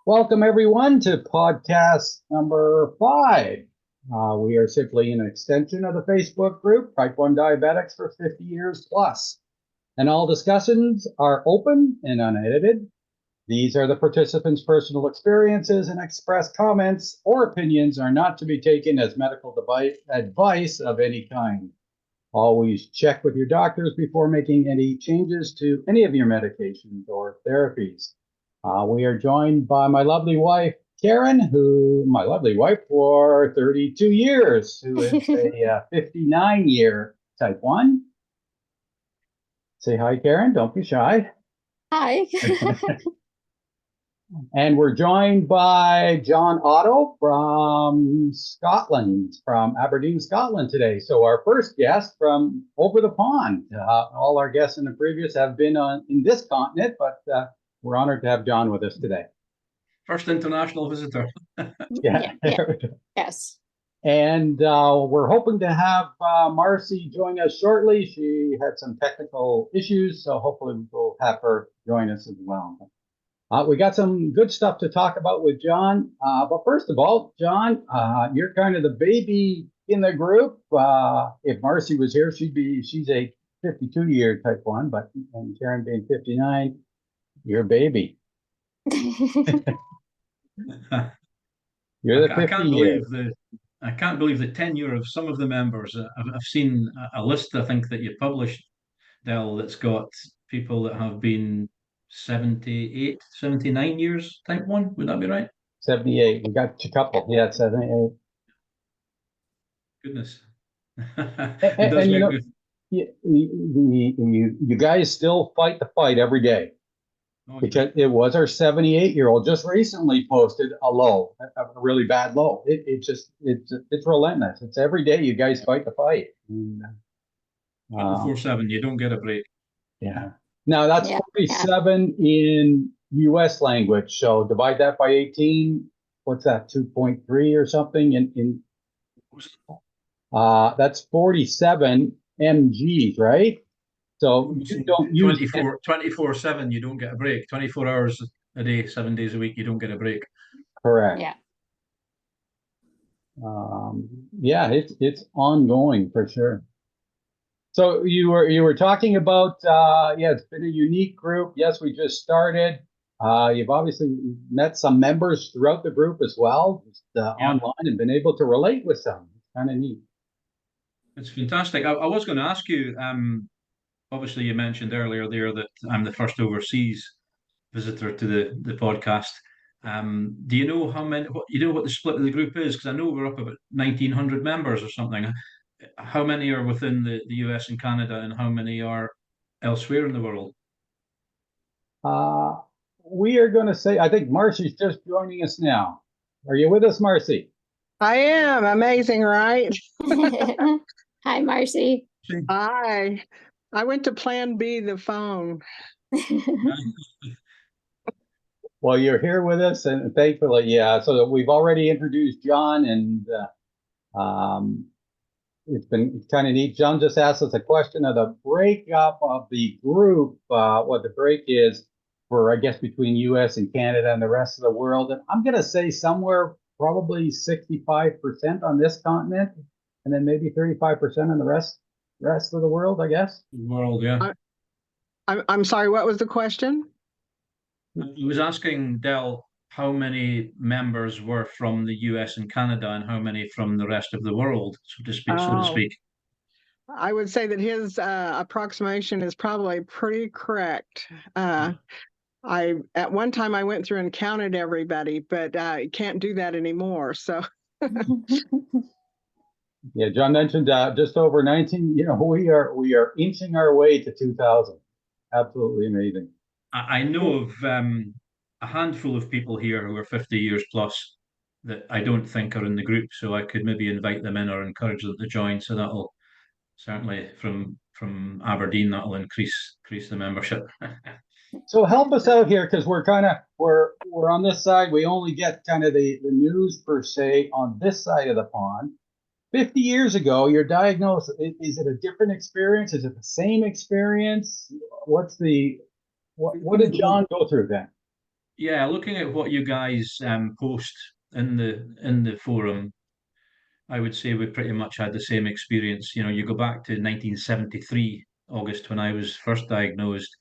Welcome, everyone, to podcast number 5. We are simply an extension of the Facebook group, Type 1 Diabetics for 50 years plus. And all discussions are open and unedited. These are the participants' personal experiences, and expressed comments or opinions are not to be taken as medical advice of any kind. Always check with your doctors before making any changes to any of your medications or therapies. We are joined by my lovely wife, Karen, my lovely wife for 32 years, who is a 59-year type 1. Say hi, Karen. Don't be shy. Hi. And we're joined by John Otto from Scotland, from Aberdeen, Scotland today. So our first guest from over the pond. All our guests in the previous have been in this continent, but we're honored to have John with us today. First international visitor. Yeah. Yes. And we're hoping to have Marcy join us shortly. She had some technical issues, so hopefully we'll have her join us as well. We got some good stuff to talk about with John. But first of all, John, you're kind of the baby in the group. If Marcy was here, she's a 52-year type 1, but and Karen being 59, you're a baby. You're the 50 I can't believe the tenure of some of the members. I've seen a list, I think, that you published, Del, that's got people that have been 78, 79 years type 1. Would that be right? 78. We got a couple. Yeah, 78. Goodness. And you know, you guys still fight the fight every day. Oh, because it was our 78-year-old just recently posted a low, a really bad low. It's relentless. It's every day you guys fight the fight. 24/7, you don't get a break. Yeah. Now that's 47 in US language. So divide that by 18. What's that? 2.3 or something that's 47 mgs, right? So you don't use 24/7, you don't get a break. 24 hours a day, 7 days a week, you don't get a break. Correct. Yeah. Yeah, it's ongoing for sure. So you were talking about it's been a unique group. Yes, we just started. You've obviously met some members throughout the group as well, online, and been able to relate with some. It's kind of neat. It's fantastic. I was going to ask you, obviously you mentioned earlier there that I'm the first overseas visitor to the podcast. Do you know how many? What the split of the group is? Because I know we're up about 1,900 members or something. How many are within the US and Canada, and how many are elsewhere in the world? We are going to say, I think Marcy's just joining us now. Are you with us, Marcy? I am. Amazing, right? Hi, Marcy. Hi. I went to Plan B, the phone. Well, you're here with us, and thankfully, yeah. So we've already introduced John, and it's been kind of neat. John just asked us a question of the breakup of the group, what the break is for, I guess, between U.S. and Canada and the rest of the world. And I'm going to say somewhere probably 65% on this continent, and then maybe 35% on the rest of the world, I guess. World, yeah. I'm sorry, what was the question? I was asking Del how many members were from the US and Canada and how many from the rest of the world, so to speak. I would say that his approximation is probably pretty correct. At one time I went through and counted everybody, but I can't do that anymore. So. Yeah, John mentioned just over 19. You know, we are inching our way to 2,000. Absolutely amazing. I know of a handful of people here who are 50 years plus that I don't think are in the group, so I could maybe invite them in or encourage them to join. So that'll certainly from Aberdeen, that'll increase the membership. So help us out here, because we're on this side. We only get kind of the news per se on this side of the pond. 50 years ago, you're diagnosed. Is it a different experience? Is it the same experience? What did John go through then? yeah, looking at what you guys post in the forum, I would say we pretty much had the same experience. You know, you go back to 1973, August, when I was first diagnosed,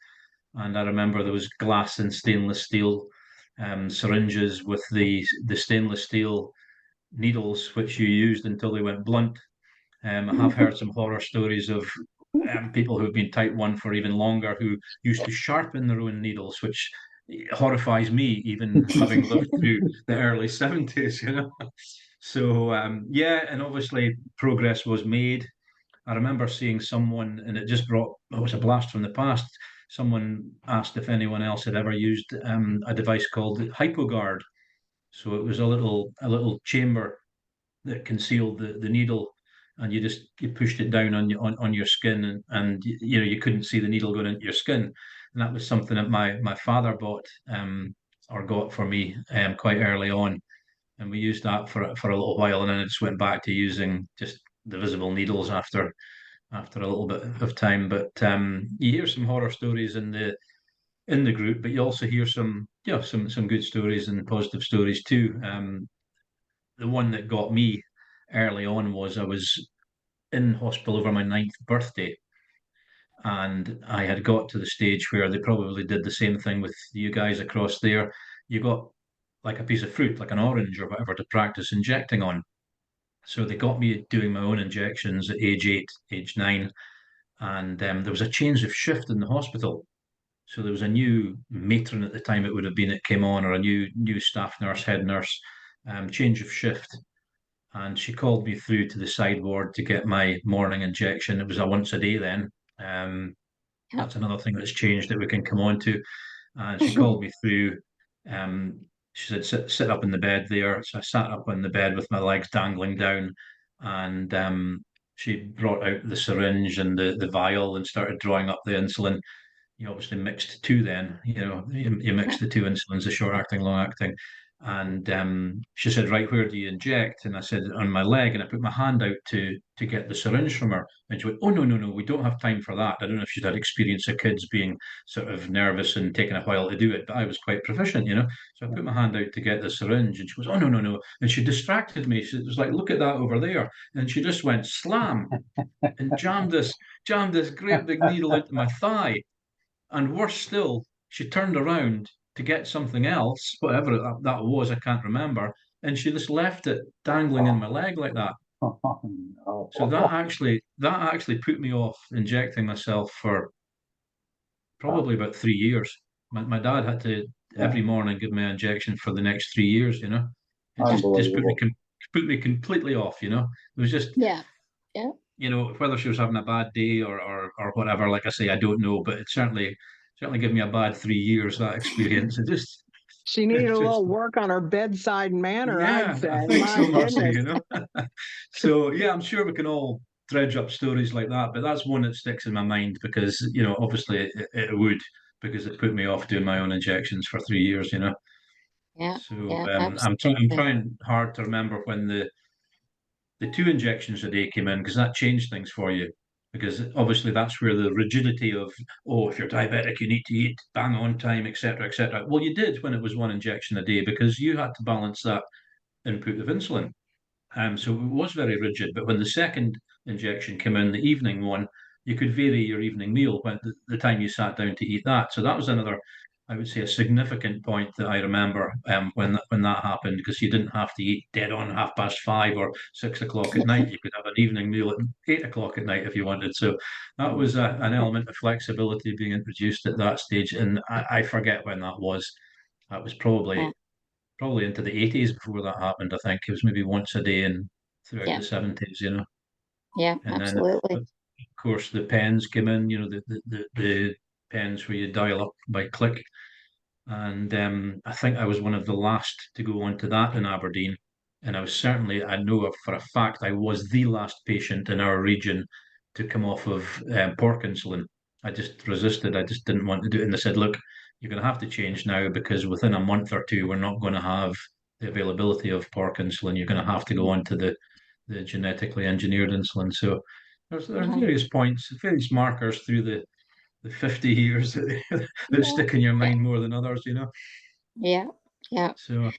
and I remember there was glass and stainless steel syringes with the stainless steel needles, which you used until they went blunt. I have heard some horror stories of people who've been type 1 for even longer who used to sharpen their own needles, which horrifies me, even having lived through the early 70s, you know. So, yeah, and obviously progress was made. I remember seeing someone, and it just brought, it was a blast from the past. Someone asked if anyone else had ever used a device called HypoGuard. So it was a little chamber that concealed the needle, and you pushed it down on your skin, and you know you couldn't see the needle going into your skin. And that was something that my father bought or got for me quite early on, and we used that for a little while, and then I just went back to using just the visible needles after a little bit of time. But you hear some horror stories in the group, but you also hear some some good stories and positive stories too. The one that got me early on was I was in hospital over my 9th birthday, and I had got to the stage where they probably did the same thing with you guys across there. You got like a piece of fruit, like an orange or whatever, to practice injecting on. So they got me doing my own injections at age 8, age 9, and there was a change of shift in the hospital. So there was a new matron at the time, it would have been, it came on, or a new staff nurse, head nurse, change of shift. And she called me through to the side ward to get my morning injection. It was a once a day then. Um, Yep. that's another thing that's changed that we can come on to. And she called me through. She said, sit up in the bed there. So I sat up on the bed with my legs dangling down. And she brought out the syringe and the vial and started drawing up the insulin. You obviously mixed two then, you know, you mixed the two insulins, the short acting, long acting. And she said, right, where do you inject? And I said, on my leg. And I put my hand out to get the syringe from her. And she went, oh, no, no, no, we don't have time for that. I don't know if she'd had experience of kids being sort of nervous and taking a while to do it, but I was quite proficient, you know. So I put my hand out to get the syringe, and she goes, oh, no, no, no. And she distracted me. She was like, look at that over there. And she just went slam and jammed this great big needle into my thigh. And worse still, she turned around to get something else, whatever that was, I can't remember, and she just left it dangling in my leg like that. Oh, no. So that actually put me off injecting myself for probably about 3 years. My dad had to every morning give me an injection for the next 3 years. You know, it just Unbelievable. put me completely off. You know, it was just Yeah. Yeah. you know, whether she was having a bad day or whatever, like I say, I don't know, but it certainly gave me a bad 3 years, that experience. She needed It's a just little work on her bedside manner, I'd yeah, I say. think My so, Marcy, goodness. you know. So yeah, I'm sure we can all dredge up stories like that, but that's one that sticks in my mind because, you know, obviously it would, because it put me off doing my own injections for 3 years, you know. Yeah. So Yeah. I'm Absolutely. trying hard to remember when the 2 injections a day came in, because that changed things for you. Because obviously that's where the rigidity of, oh, if you're diabetic, you need to eat bang on time, etc., etc. Well, you did when it was 1 injection a day because you had to balance that input of insulin. So it was very rigid. But when the second injection came in, the evening one, you could vary your evening meal when the time you sat down to eat that. So that was another, I would say, a significant point that I remember when that happened, because you didn't have to eat dead on 5:30 or 6 o'clock at night. You could have an evening meal at 8 o'clock at night if you wanted. So that was an element of flexibility being introduced at that stage. And I forget when that was. That was Yeah. probably into the 80s before that happened. I think it was maybe once a day and throughout Yeah. the 70s, you know. Yeah. And then, Absolutely. of course, the pens came in, you know, the pens where you dial up by click. And I think I was one of the last to go onto that in Aberdeen. And I was certainly, I know for a fact, I was the last patient in our region to come off of pork insulin. I just resisted. I just didn't want to do it. And they said, look, you're going to have to change now because within a month or two, we're not going to have the availability of pork insulin. You're going to have to go on to the genetically engineered insulin. So there's Mhm. various points, various markers through the 50 years that Yeah. stick in your Yeah. mind more than others, you know. Yeah. Yeah. So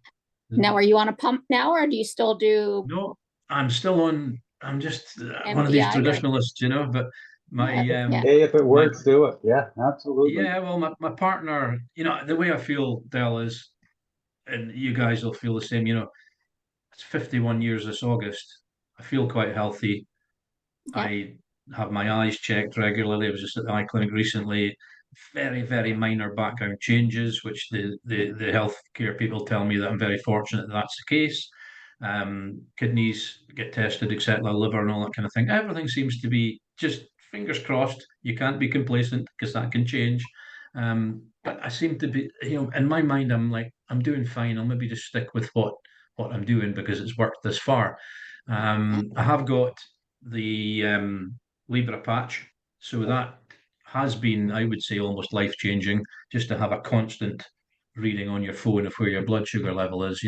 Now, are you on a pump now, or do you still do no, I'm still on. I'm just one of these MPI or? traditionalists, but my Yeah. Hey, if it my works, do it. Yeah, absolutely. yeah, well, my partner, the way I feel, Del, is, and you guys will feel the same. It's 51 years this August. I feel quite healthy. Yeah. I have my eyes checked regularly. I was just at the eye clinic recently. Very, very minor background changes, which the healthcare people tell me that I'm very fortunate that that's the case. Kidneys get tested, etc., liver and all that kind of thing. Everything seems to be just fingers crossed. You can't be complacent because that can change. But I seem to be, in my mind, I'm like, I'm doing fine. I'll maybe just stick with what I'm doing because it's worked this far. I have got the Libra patch, so that has been, I would say, almost life changing. Just to have a constant reading on your phone of where your blood sugar level is.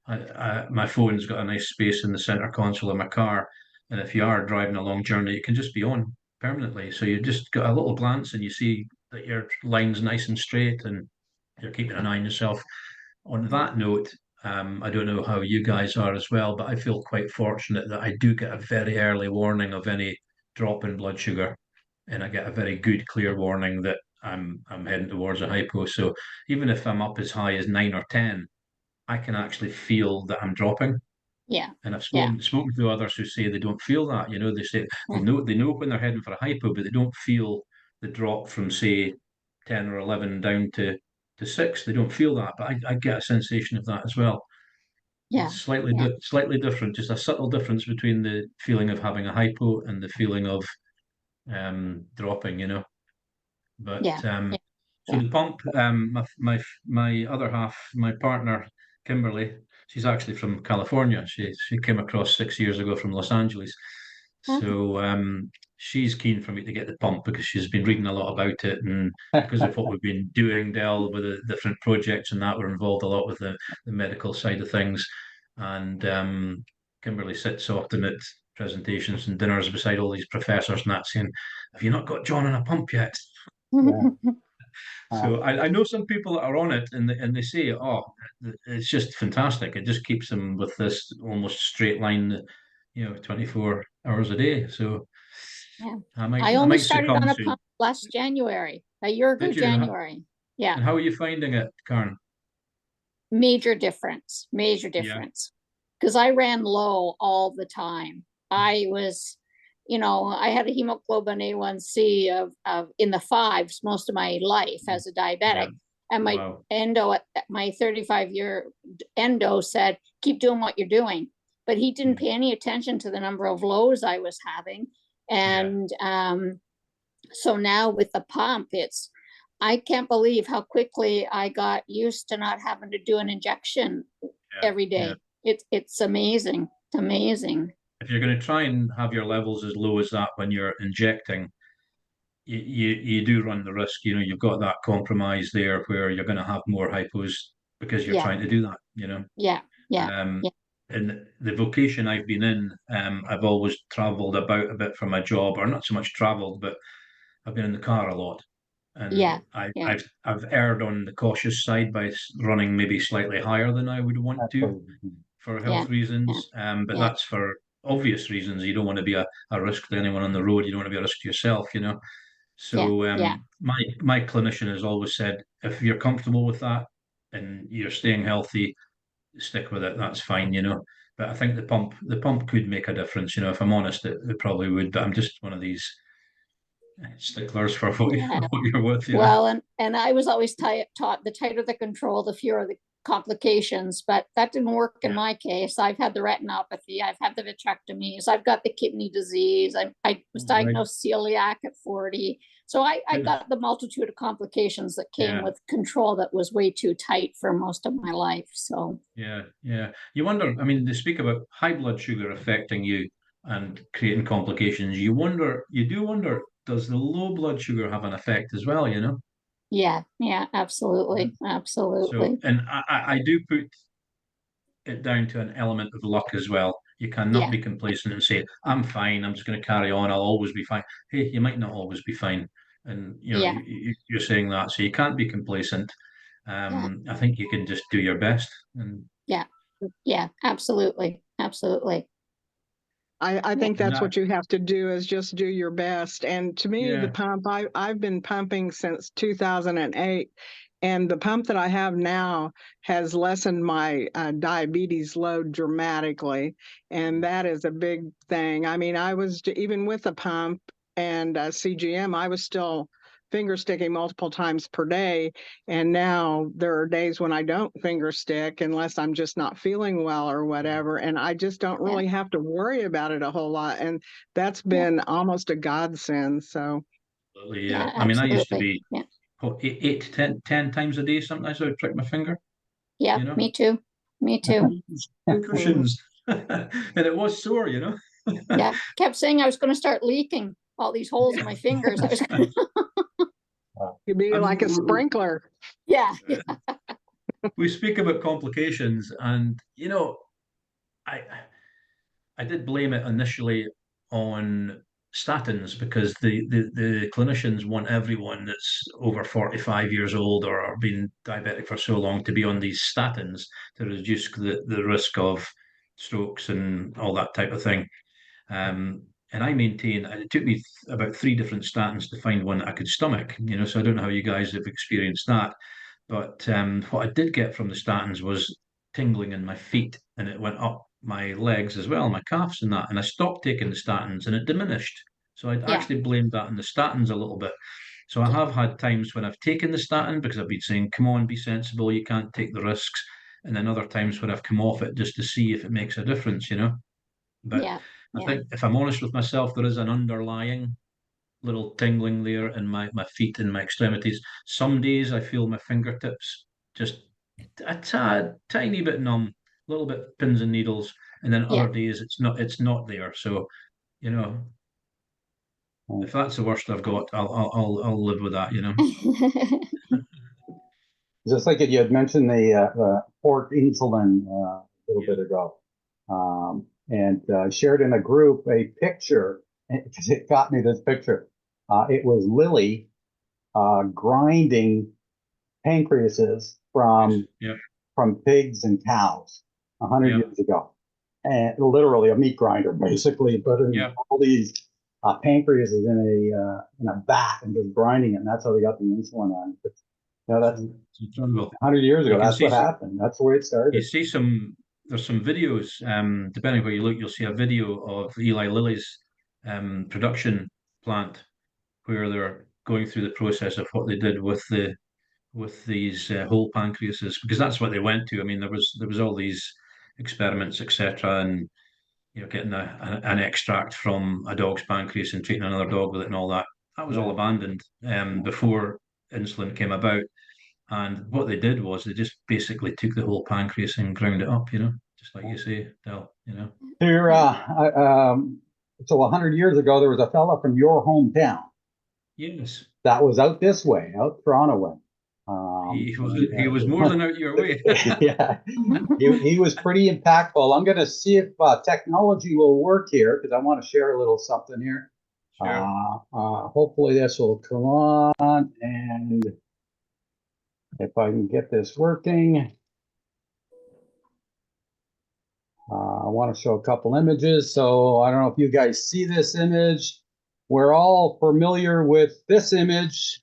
My phone's got a nice space in the center console of my car, and if you are driving a long journey, it can just be on permanently. So you just got a little glance and you see that your line's nice and straight, and you're keeping an eye on yourself. On that note, I don't know how you guys are as well, but I feel quite fortunate that I do get a very early warning of any drop in blood sugar, and I get a very good, clear warning that I'm heading towards a hypo. So even if I'm up as high as 9 or 10, I can actually feel that I'm dropping. Yeah. And I've Yeah. spoken to others who say they don't feel that. They say they know when they're heading for a hypo, but they don't feel the drop from, say, 10 or 11 down to 6. They don't feel that, but I get a sensation of that as well. Yeah. It's slightly different, just a subtle difference between the feeling of having a hypo and the feeling of dropping. But Yeah. so Yeah. the pump, my other half, my partner, Kimberly, she's actually from California. She came across 6 years ago from Los Angeles. So she's keen for me to get the pump because she's been reading a lot about it, and because of what we've been doing, Del, with the different projects and that, we're involved a lot with the medical side of things. And Kimberly sits often at presentations and dinners beside all these professors and that, saying, "Have you not got John on a pump yet?" Yeah. So I know some people that are on it, and they say, "Oh, it's just fantastic. It just keeps them with this almost straight line, 24 hours a day." So Yeah. I might I I only might started succumb on a soon. pump last January, a year ago, Did you? January. Yeah. And how are you finding it, Karen? Major difference. Major Yeah, difference. Because I ran low all the time. I was, I had a hemoglobin A1C of in the fives most of my life as a yeah. diabetic. And my Wow. endo, my 35-year endo said, keep doing what you're doing. But he didn't pay any attention to the number of lows I was having. And so now with the pump, I can't believe how quickly I got used to not having to do an injection Yeah, every yeah. day. It's amazing. Amazing. If you're going to try and have your levels as low as that when you're injecting, you do run the risk. You've got that compromise there where you're going to have more hypos because you're Yeah. trying to do that. Yeah. Yeah. Um, Yeah. in the vocation I've been in, I've always travelled about a bit for my job, or not so much travelled, but I've been in the car a lot, and Yeah. Yeah. I've erred on the cautious side by running maybe slightly higher than I would want to Absolutely. for Yeah. health reasons. But Yeah. that's for obvious reasons. You don't want to be a risk to anyone on the road. You don't want to be a risk to yourself. Yeah. So Yeah. my clinician has always said, if you're comfortable with that and you're staying healthy, stick with it. That's fine. But I think the pump could make a difference. If I'm honest, it probably would. But I'm just one of these sticklers for what, Yeah. what you're with. Well, and I was always taught the tighter the control, the fewer the complications, but that didn't work in my case. I've had the retinopathy, I've had the vitrectomies, I've got the kidney disease. I was Right. diagnosed celiac at 40. So I got the multitude of complications that came Yeah. with control that was way too tight for most of my life. So Yeah, yeah. You wonder, I mean, they speak about high blood sugar affecting you and creating complications. You do wonder, does the low blood sugar have an effect as well? yeah, Yeah. absolutely. So, Absolutely. and I do put it down to an element of luck as well. You cannot Yeah, be complacent and say, I'm fine, I'm just going to carry on, I'll always be fine. Hey, you might not always be fine. And, yeah, you're saying that. So you can't be complacent. I think you can just do your best. And Yeah, absolutely. Absolutely. I think And that's what you have to do, is just do your best. And to me, the Yeah. pump, I've been pumping since 2008. And the pump that I have now has lessened my diabetes load dramatically. And that is a big thing. I mean, even with a pump and CGM, I was still finger sticking multiple times per day. And now there are days when I don't finger stick unless I'm just not feeling well or whatever. And I just don't really have to worry about it a whole lot. And that's been almost a godsend. So, Yeah. I mean, I used to absolutely. be 8 to 10 times a day. Sometimes I would prick my finger, Yeah, you know. me too. Me too. Cushions. And it was sore, you know. Yeah, kept saying I was going to start leaking all these holes in my fingers. I was you'd be like a sprinkler. yeah. We speak about complications, and I I did blame it initially on statins because the clinicians want everyone that's over 45 years old or been diabetic for so long to be on these statins to reduce the risk of strokes and all that type of thing. And I maintain it took me about 3 different statins to find one that I could stomach, so I don't know how you guys have experienced that. But what I did get from the statins was tingling in my feet, and it went up my legs as well, my calves and that. And I stopped taking the statins, and it diminished. So I'd Yeah. actually blamed that on the statins a little bit. So I have had times when I've taken the statin because I've been saying, "Come on, be sensible. You can't take the risks." And then other times when I've come off it just to see if it makes a difference. But Yeah. I think if I'm honest with myself, there is an underlying little tingling there in my feet and my extremities. Some days I feel my fingertips just a tiny bit numb, a little bit pins and needles, and then Yeah. other days it's not there. So, if that's the worst I've got, I'll live with that. Just like you had mentioned the port insulin a little bit ago, and shared in a group a picture, because it got me this picture. It was Lily grinding pancreases from Yeah. from pigs and cows 100 Yeah. years ago, and literally a meat grinder, basically, putting Yeah. all these pancreases in a vat and just grinding it, and that's how they got the insulin on. But, that's It's incredible. 100 years ago. You can That's see what happened. That's the way it started. You see there's some videos, depending where you look, you'll see a video of Eli Lilly's production plant where they're going through the process of what they did with these whole pancreases, because that's what they went to. I mean, there was all these experiments, etc., and getting an extract from a dog's pancreas and treating another dog with it and all that. That was all abandoned before insulin came about. And what they did was they just basically took the whole pancreas and ground it up, just like you say, Del. Here, so 100 years ago, there was a fella from your hometown Yes. that was out this way, out Toronto way. He was more than out your way. Yeah, he was pretty impactful. I'm going to see if technology will work here, because I want to share a little something here. Sure. Hopefully this will come on, and if I can get this working. I want to show a couple images. So I don't know if you guys see this image. We're all familiar with this image.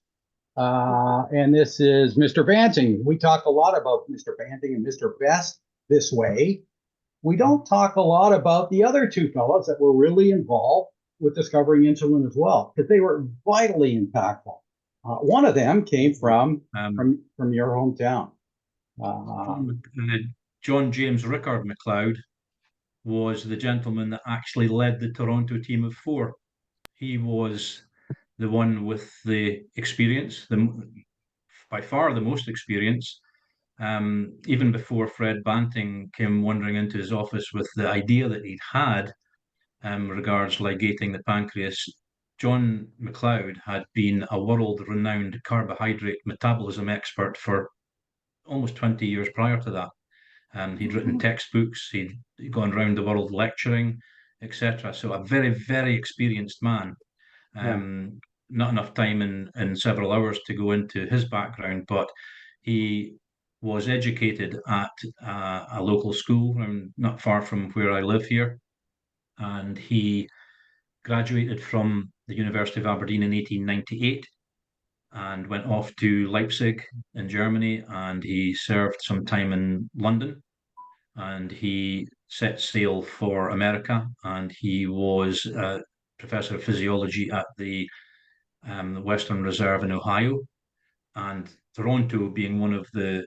And this is Mr. Banting. We talk a lot about Mr. Banting and Mr. Best this way. We don't talk a lot about the other two fellows that were really involved with discovering insulin as well, because they were vitally impactful. One of them came from your hometown. John James Rickard MacLeod was the gentleman that actually led the Toronto team of 4. He was the one with the experience, by far the most experience. Even before Fred Banting came wandering into his office with the idea that he'd had regards ligating the pancreas, John MacLeod had been a world-renowned carbohydrate metabolism expert for almost 20 years prior to that. He'd written textbooks, he'd gone around the world lecturing, etc. So a very, very experienced man. Not enough time in several hours to go into his background, but He was educated at a local school not far from where I live here, and he graduated from the University of Aberdeen in 1898 and went off to Leipzig in Germany, and he served some time in London, and he set sail for America, and he was a professor of physiology at the Western Reserve in Ohio, and Toronto being one of the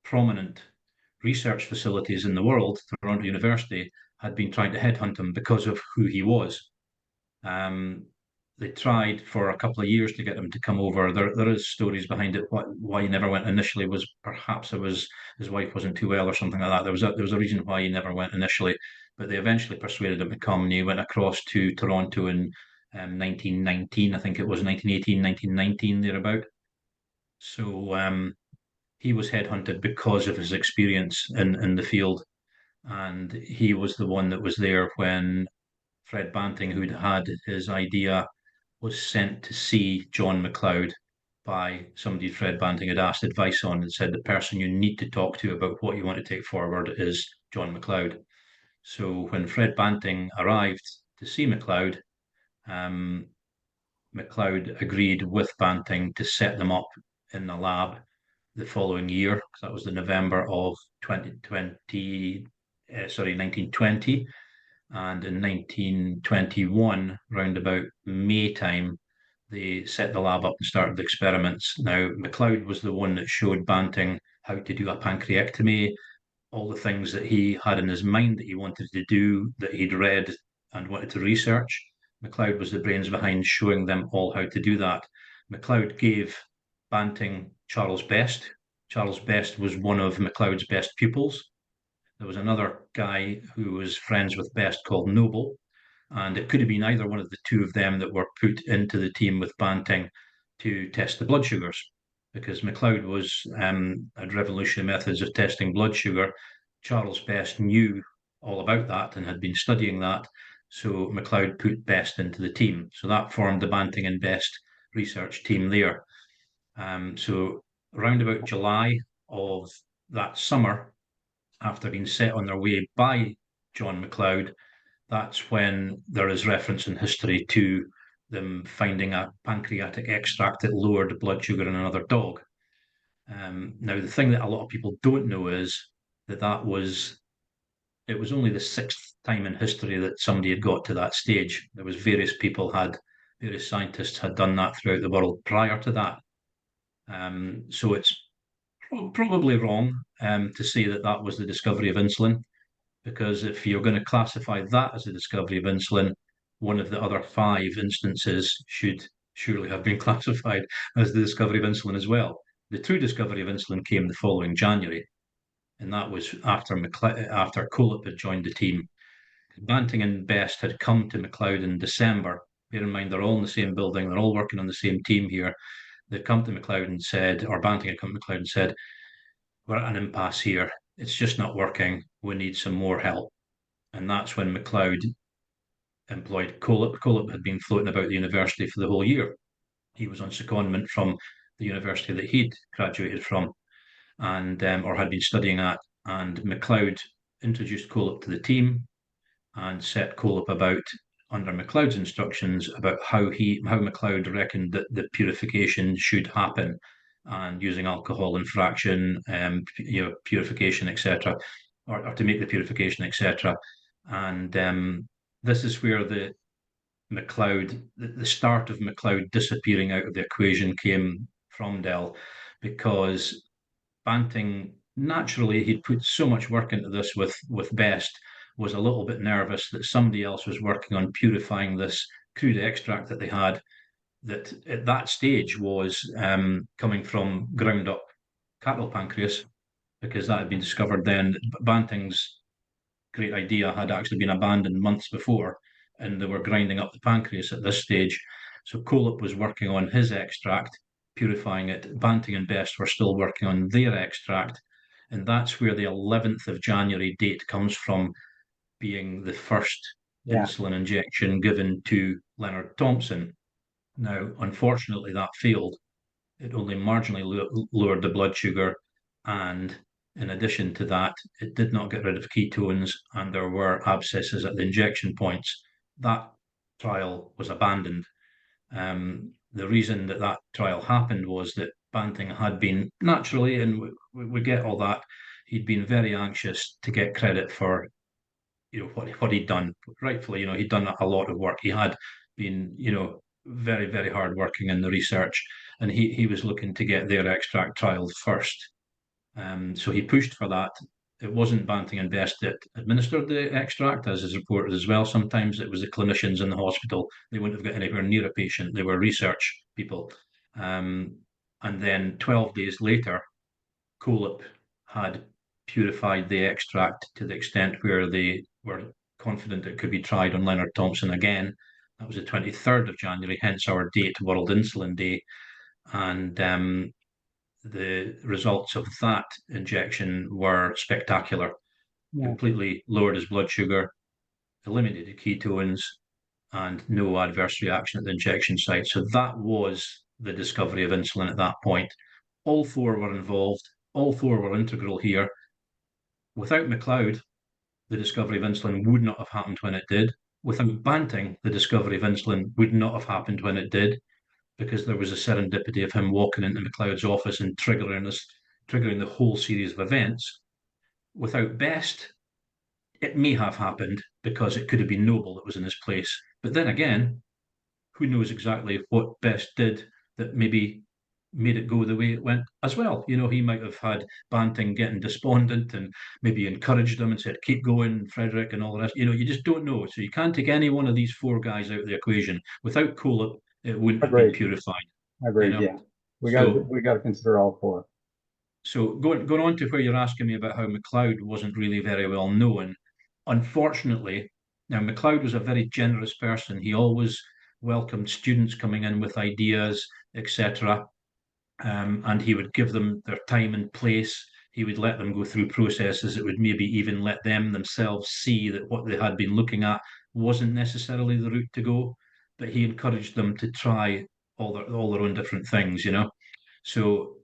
prominent research facilities in the world, Toronto University, had been trying to headhunt him because of who he was. They tried for a couple of years to get him to come over. There is stories behind it. Why he never went initially was perhaps it was his wife wasn't too well or something like that. There was a reason why he never went initially, but they eventually persuaded him to come, and he went across to Toronto in 1919. I think it was 1918, 1919 thereabout. So he was headhunted because of his experience in the field, and he was the one that was there when Fred Banting, who'd had his idea, was sent to see John MacLeod by somebody Fred Banting had asked advice on, and said the person you need to talk to about what you want to take forward is John MacLeod. So when Fred Banting arrived to see MacLeod, MacLeod agreed with Banting to set them up in the lab the following year, because that was the November of 1920. And in 1921, round about May time, they set the lab up and started the experiments. Now, MacLeod was the one that showed Banting how to do a pancreectomy, all the things that he had in his mind that he wanted to do, that he'd read and wanted to research. MacLeod was the brains behind showing them all how to do that. MacLeod gave Banting Charles Best. Charles Best was one of MacLeod's best pupils. There was another guy who was friends with Best called Noble, and it could have been either one of the two of them that were put into the team with Banting to test the blood sugars, because MacLeod had revolutionary methods of testing blood sugar. Charles Best knew all about that and had been studying that, so MacLeod put Best into the team. So that formed the Banting and Best research team there. So around about July of that summer, after being set on their way by John MacLeod, that's when there is reference in history to them finding a pancreatic extract that lowered blood sugar in another dog. Now, the thing that a lot of people don't know is that it was only the sixth time in history that somebody had got to that stage. There was various scientists had done that throughout the world prior to that. So it's probably wrong to say that that was the discovery of insulin, because if you're going to classify that as the discovery of insulin, one of the other 5 instances should surely have been classified as the discovery of insulin as well. The true discovery of insulin came the following January, and that was after Colip had joined the team. Banting and Best had come to MacLeod in December. Bear in mind, they're all in the same building, they're all working on the same team here. They'd come to MacLeod and said, or Banting had come to MacLeod and said, we're at an impasse here. It's just not working. We need some more help. And that's when MacLeod employed Colip. Colip had been floating about the university for the whole year. He was on secondment from the university that he'd graduated from, and or had been studying at. And MacLeod introduced Colip to the team and set Colip about, under MacLeod's instructions, about how MacLeod reckoned that the purification should happen, and using alcohol in fraction, purification, etc., or to make the purification, etc. And this is where the start of MacLeod disappearing out of the equation came from, Del, because Banting, naturally, he'd put so much work into this with Best, was a little bit nervous that somebody else was working on purifying this crude extract that they had, that at that stage was coming from ground up cattle pancreas, because that had been discovered then. Banting's great idea had actually been abandoned months before, and they were grinding up the pancreas at this stage. So Colip was working on his extract, purifying it. Banting and Best were still working on their extract, and that's where the 11th of January date comes from, being the first insulin injection given to Leonard Thompson. Now, unfortunately, that failed. it only marginally lowered the blood sugar, and in addition to that, it did not get rid of ketones, and there were abscesses at the injection points. That trial was abandoned. The reason that that trial happened was that Banting had been naturally, and we get all that, he'd been very anxious to get credit for what he'd done. Rightfully, he'd done a lot of work. He had been very, very hard working in the research, and he was looking to get their extract trialed first. So he pushed for that. It wasn't Banting and Best that administered the extract, as is reported as well. Sometimes it was the clinicians in the hospital. They wouldn't have got anywhere near a patient. They were research people. And then 12 days later, Colip had purified the extract to the extent where they were confident it could be tried on Leonard Thompson again. That was the 23rd of January, hence our date, World Insulin Day. And the results of that injection were spectacular. Yeah. Completely lowered his blood sugar, eliminated ketones, and no adverse reaction at the injection site. So that was the discovery of insulin at that point. All four were involved. All four were integral here. Without MacLeod, the discovery of insulin would not have happened when it did. Without Banting, the discovery of insulin would not have happened when it did, because there was a serendipity of him walking into McLeod's office and triggering the whole series of events. Without Best, it may have happened because it could have been Nobel that was in his place. But then again, who knows exactly what Best did that maybe made it go the way it went as well. He might have had Banting getting despondent and maybe encouraged him and said, keep going, Frederick, and all the rest. You just don't know. So you can't take any one of these four guys out of the equation. Without Colip, it wouldn't have been purified. Agreed, yeah. We got to consider all four. So going on to where you're asking me about how MacLeod wasn't really very well known, unfortunately, now MacLeod was a very generous person. He always welcomed students coming in with ideas, etc. And he would give them their time and place. He would let them go through processes that would maybe even let them themselves see that what they had been looking at wasn't necessarily the route to go. But he encouraged them to try all their own different things. So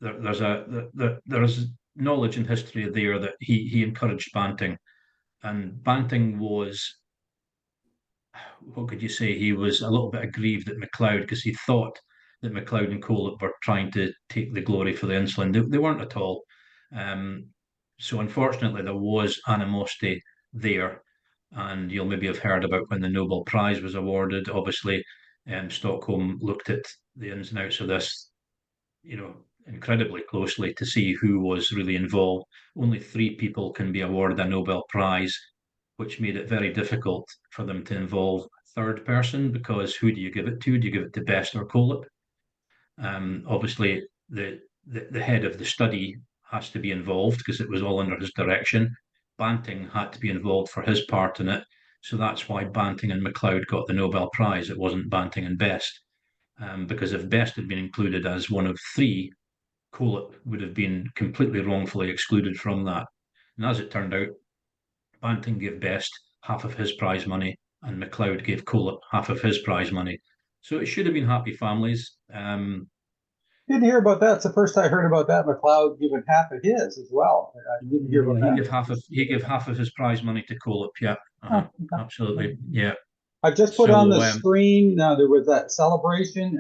there's knowledge and history there that he encouraged Banting, and Banting was, what could you say? He was a little bit aggrieved at MacLeod because he thought that MacLeod and Colip were trying to take the glory for the insulin. They weren't at all. So unfortunately, there was animosity there, and you'll maybe have heard about when the Nobel Prize was awarded. Obviously, Stockholm looked at the ins and outs of this, incredibly closely to see who was really involved. Only 3 people can be awarded a Nobel Prize, which made it very difficult for them to involve a third person, because who do you give it to? Do you give it to Best or Colip? Obviously, the head of the study has to be involved because it was all under his direction. Banting had to be involved for his part in it. So that's why Banting and MacLeod got the Nobel Prize. It wasn't Banting and Best. Because if Best had been included as one of 3, Colip would have been completely wrongfully excluded from that. And as it turned out, Banting gave Best half of his prize money, and MacLeod gave Colip half of his prize money. So it should have been happy families. Didn't hear about that. It's the first I heard about that. MacLeod giving half of his as well. I didn't hear about that. He gave half of his prize money to Colip. Yeah, okay. Absolutely. Yeah. I've just put on the screen. There was that celebration,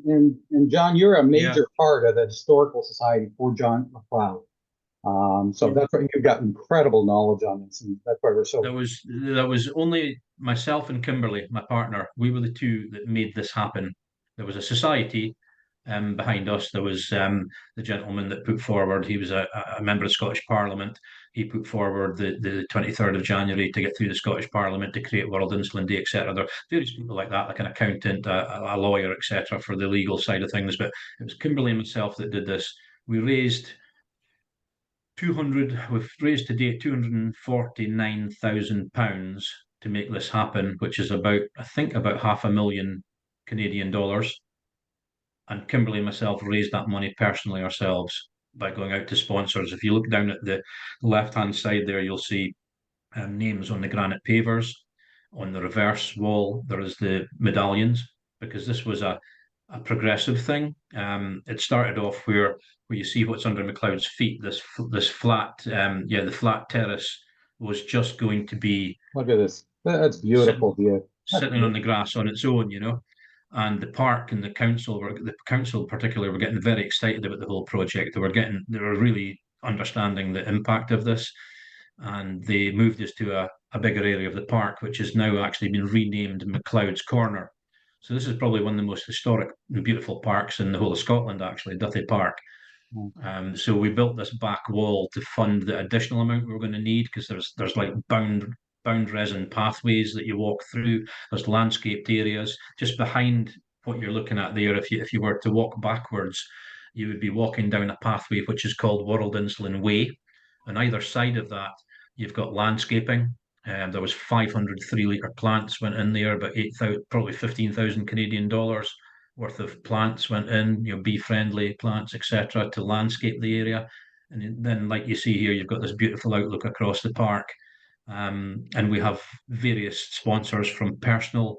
and John, you're a major part of the Historical Society for John MacLeod. So that's why you've got incredible knowledge on this, and that's why we're so. That was only myself and Kimberly, my partner. We were the 2 that made this happen. There was a society behind us. There was the gentleman that put forward. He was a member of Scottish Parliament. He put forward the 23rd of January to get through the Scottish Parliament to create World Insulin Day, etc. There are various people like that, like an accountant, a lawyer, etc., for the legal side of things. But it was Kimberly and myself that did this. We raised we've raised to date £249,000 to make this happen, which is about $500,000 Canadian dollars. And Kimberly and myself raised that money personally ourselves by going out to sponsors. If you look down at the left-hand side there, you'll see names on the granite pavers. On the reverse wall, there is the medallions, because this was a a progressive thing. It started off where you see what's under McLeod's feet. This flat, the flat terrace was just going to be Look at this. That's beautiful view. sitting on the grass on its own, you know. And the park and the council in particular were getting very excited about the whole project. They were really understanding the impact of this, and they moved us to a bigger area of the park, which has now actually been renamed McClouds Corner. So this is probably one of the most historic and beautiful parks in the whole of Scotland, actually, Duthie Park. So we built this back wall to fund the additional amount we were going to need, because there's like bound resin pathways that you walk through. There's landscaped areas just behind what you're looking at there. If you were to walk backwards, you would be walking down a pathway which is called World Insulin Way. On either side of that, you've got landscaping. There was 500 3-litre plants went in there, about 8,000, probably 15,000 Canadian dollars worth of plants went in, bee friendly plants, etc., to landscape the area. And then, like you see here, you've got this beautiful outlook across the park. And we have various sponsors, from personal,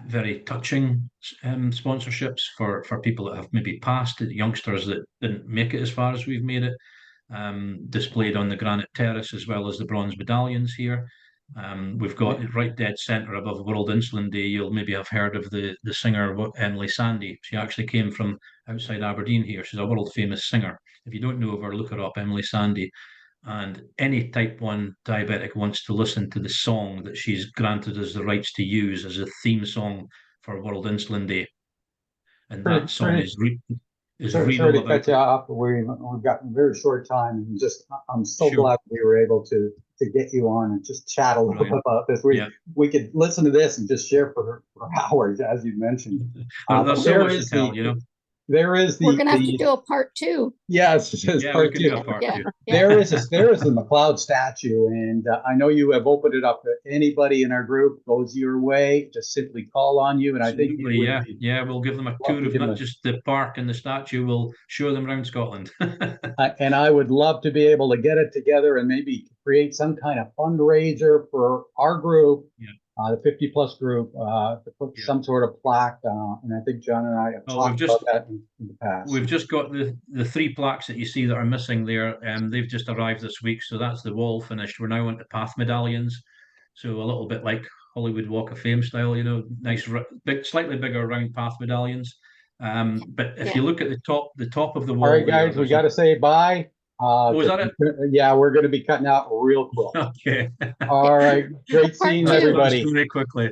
very touching sponsorships for people that have maybe passed, youngsters that didn't make it as far as we've made it, displayed on the granite terrace, as well as the bronze medallions here. We've got right dead centre above World Insulin Day. You'll maybe have heard of the singer Emily Sandé. She actually came from outside Aberdeen here. She's a world famous singer. If you don't know of her, look her up, Emily Sandé. And any type 1 diabetic wants to listen to the song that she's granted us the rights to use as a theme song for World Insulin Day. And that song is Sorry to cut you off. We've got a very short time, and I'm so glad we were able to get you on and just chat a little bit about this. We could listen to this and just share for hours, as you mentioned. There's so much to tell, There is We're gonna have to do a part 2. Yes, part 2. There is the MacLeod statue, and I know you have opened it up to anybody in our group goes your way. Just simply call on you, and absolutely, I think we'll give them a tour of not just the park and the statue. We'll show them around Scotland. And I would love to be able to get it together and maybe create some kind of fundraiser for our group. The 50 plus group, to put some sort of plaque, and I think John and I have talked about that in the past. We've just got the 3 plaques that you see that are missing there. They've just arrived this week, so that's the wall finished. We're now on to path medallions, so a little bit like Hollywood Walk of Fame style, nice, slightly bigger round path medallions. But if you look at the top of the wall. All right, guys, we got to say bye. Was that it? Yeah, we're going to be cutting out real quick. Okay. All right. Great seeing everybody. Very quickly.